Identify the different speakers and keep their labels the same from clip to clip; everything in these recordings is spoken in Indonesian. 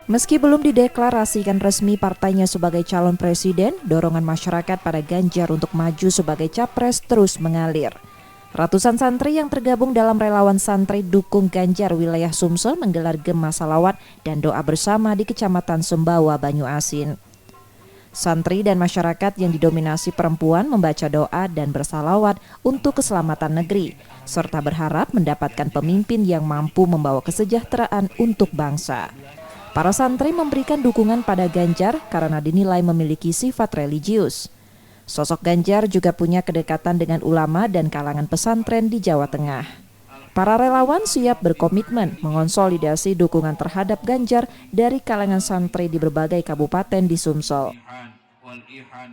Speaker 1: Meski belum dideklarasikan resmi partainya sebagai calon presiden, dorongan masyarakat pada Ganjar untuk maju sebagai capres terus mengalir. Ratusan santri yang tergabung dalam relawan santri dukung Ganjar wilayah Sumsel menggelar gema salawat dan doa bersama di Kecamatan Sembawa, Banyuasin. Santri dan masyarakat yang didominasi perempuan membaca doa dan bersalawat untuk keselamatan negeri, serta berharap mendapatkan pemimpin yang mampu membawa kesejahteraan untuk bangsa. Para santri memberikan dukungan pada Ganjar karena dinilai memiliki sifat religius. Sosok Ganjar juga punya kedekatan dengan ulama dan kalangan pesantren di Jawa Tengah. Para relawan siap berkomitmen mengonsolidasi dukungan terhadap Ganjar dari kalangan santri di berbagai kabupaten di Sumsel.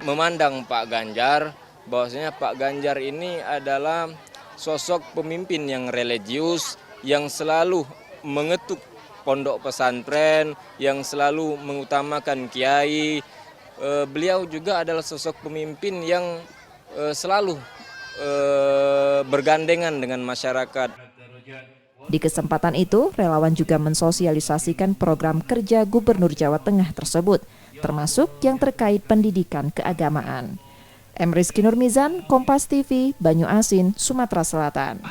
Speaker 2: Memandang Pak Ganjar, bahwasanya Pak Ganjar ini adalah sosok pemimpin yang religius, yang selalu mengetuk pondok pesantren, yang selalu mengutamakan kiai. Beliau juga adalah sosok pemimpin yang selalu bergandengan dengan masyarakat.
Speaker 1: Di kesempatan itu, relawan juga mensosialisasikan program kerja Gubernur Jawa Tengah tersebut, termasuk yang terkait pendidikan keagamaan. M. Rizky Nurmizan, Kompas TV, Banyuasin, Sumatera Selatan.